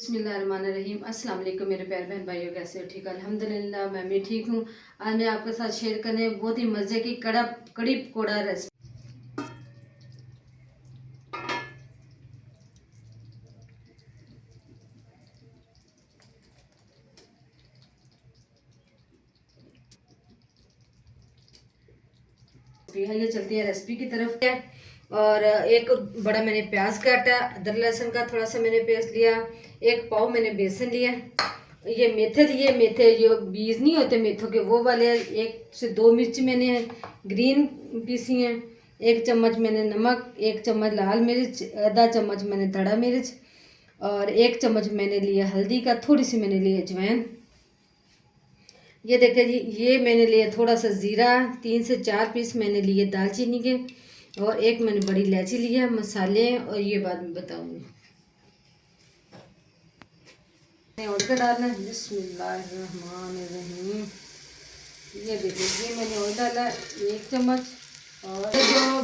बिस्मिल्लाहिर्रहमानिर्रहीम। अस्सलाम वालेकुम मेरे प्यारे बहन भाइयों, कैसे हो? ठीक, अल्हम्दुलिल्लाह मैं भी ठीक हूँ। आज मैं आपके साथ शेयर करने बहुत ही मज़े की कड़ी पकौड़ा रेसिपी। ये चलती है रेसिपी की तरफ। और एक बड़ा मैंने प्याज काटा, अदरक लहसुन का थोड़ा सा मैंने पेस्ट लिया, एक पाव मैंने बेसन लिया, ये मेथे लिए, मेथे जो बीज नहीं होते मेथों के वो वाले, एक से दो मिर्च मैंने ग्रीन पीसी हैं, एक चम्मच मैंने नमक, एक चम्मच लाल मिर्च, आधा चम्मच मैंने धड़ा मिर्च, और एक चम्मच मैंने लिया हल्दी का, थोड़ी सी मैंने ली अजवाइन। ये देखिए जी, ये मैंने लिया थोड़ा सा ज़ीरा, 3 से 4 पीस मैंने लिए दालचीनी के, और एक मैंने बड़ी इलायची लिया। मसाले और ये बाद में बताऊंगी। और क्या डालना है, बिस्मिल्लाहिर्रहमानिर्रहीम। ये देखिए, ये मैंने ऑयल डाला 1 चम्मच, और जो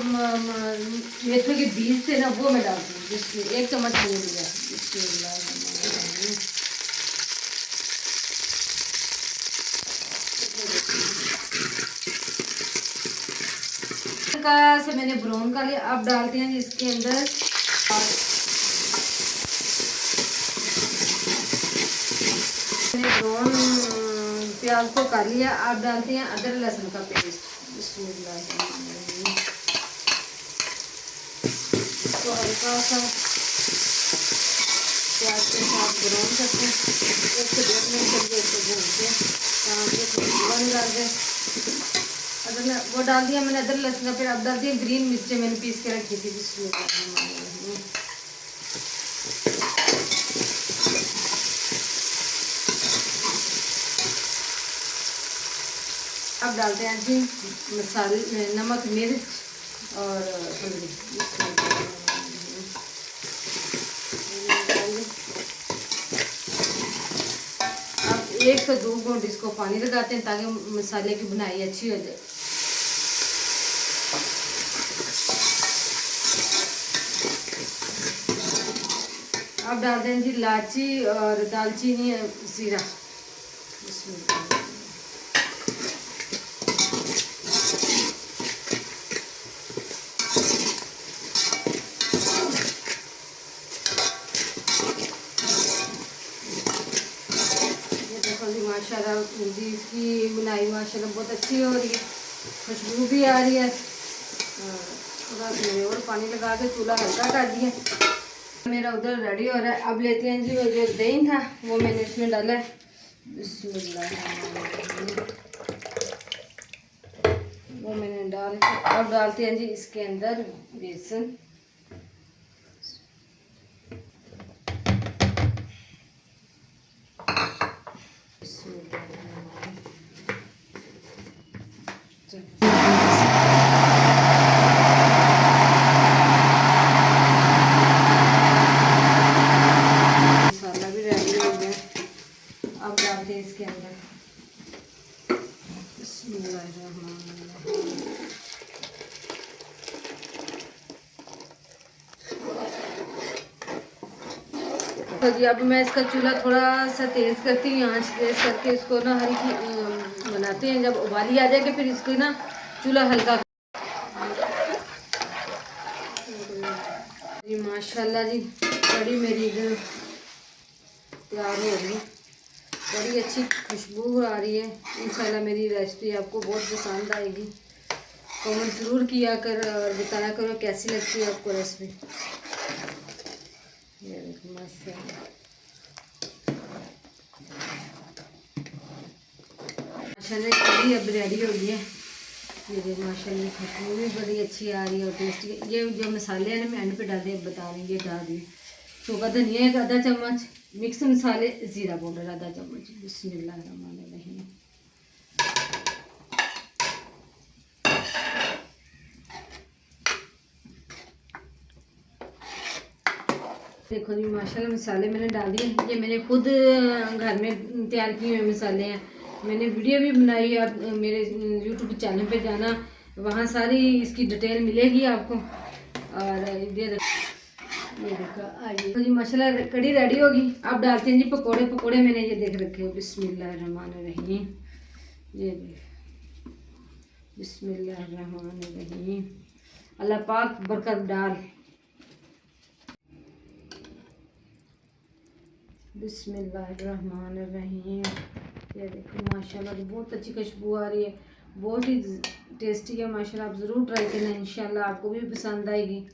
मेथी के बीज थे ना वो मैं डालती हूँ, जिसमें 1 चम्मच मैंने लिया। बिस्मिल्लाहिर्रहमानिर्रहीम। का से मैंने ब्राउन कर लिया। अब डालते हैं इसके अंदर, और मैंने ब्राउन प्याज को कर लिया। अब डालते हैं अदरक लहसुन का पेस्ट। इसको हल्का सा प्याज के साथ ब्राउन करते हैं, 1 से 1.5 मिनट के लिए इसको भूनते हैं ताकि खुशबू निकाल दे। अदरक वो डाल दिया मैंने, अदरक लहसुन का। फिर अब डाल दिया ग्रीन मिर्चें मैंने पीस के रखी थी। अब डालते हैं जी मसाले, नमक, मिर्च और हल्दी। अब 1 से 2 घूंट इसको पानी लगाते हैं ताकि मसाले की बुनाई अच्छी हो जाए। अब डालते हैं जी इलायची और दालचीनी, ज़ीरा। माशाल्लाह जी, इसकी बुनाई माशाल्लाह बहुत अच्छी हो रही है, खुशबू भी आ रही है। थोड़ा मैंने और पानी लगा के चूल्हा हल्का कर दिया। मेरा उधर रेडी हो रहा है। अब लेते हैं जी वो जो दही था वो मैंने इसमें डाला है। वो मैंने डाल के अब डालते हैं जी इसके अंदर बेसन। मसाला भी रेडी हो गया। अब डालते हैं इसके अंदर। तो जी अब मैं इसका चूल्हा थोड़ा सा तेज़ करती हूँ, आंच तेज़ करके इसको ना हल्की बनाते हैं। जब उबाली आ जाएगी फिर इसको ना चूल्हा हल्का। जी माशाल्लाह जी, कड़ी मेरी इधर तैयार हो रही है, बड़ी अच्छी खुशबू आ रही है। इंशाल्लाह मेरी रेसिपी आपको बहुत पसंद आएगी। कमेंट ज़रूर किया कर और बताया करो कैसी लगती है आपको रेसिपी। ये देखो माशाल्लाह, माशाल्लाह कड़ी अब रेडी हो गई है। ये देखो माशाल्लाह खुशबू भी बड़ी अच्छी आ रही है और टेस्टी। ये जो मसाले हैं ना मैं एंड पे डाल दिए, बता रही ये डाल दिए। सूखा धनिया एक आधा चम्मच, मिक्स मसाले, ज़ीरा पाउडर आधा चम्मच। बिस्मिल्लाहिर्रहमानिर्रहीम। देखो जी माशाल्लाह मसाले मैंने डाल दिए। ये मैंने खुद घर में तैयार किए हुए मसाले हैं। मैंने वीडियो भी बनाई है, आप मेरे यूट्यूब चैनल पे जाना, वहाँ सारी इसकी डिटेल मिलेगी आपको। और ये ये देखो आइए तो जी माशाल्लाह कड़ी रेडी होगी। अब डालते हैं जी पकोड़े। पकोड़े मैंने ये देख रखे हैं। बिस्मिल्लाहिर्रहमानिर्रहीम। ये देख बिस्मिल्लाहिर्रहमानिर्रहीम। अल्लाह पाक बरकत डाल। बिस्मिल्लाहिर्रहमानिर्रहीम। ये देखो माशाल्लाह बहुत अच्छी खुशबू आ रही है, बहुत ही टेस्टी है माशाल्लाह। आप ज़रूर ट्राई करना, इंशाल्लाह आपको भी पसंद आएगी।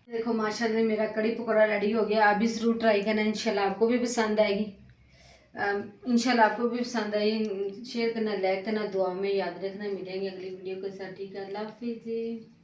देखो माशाल्लाह मेरा कड़ी पकौड़ा रेडी हो गया। आप भी ज़रूर ट्राई करना, इंशाल्लाह आपको भी पसंद आएगी। इंशाल्लाह आपको भी पसंद आई। शेयर करना, लाइक करना, दुआ में याद रखना। मिलेंगे अगली वीडियो के साथ। ठीक है, अल्लाह हाफिज़।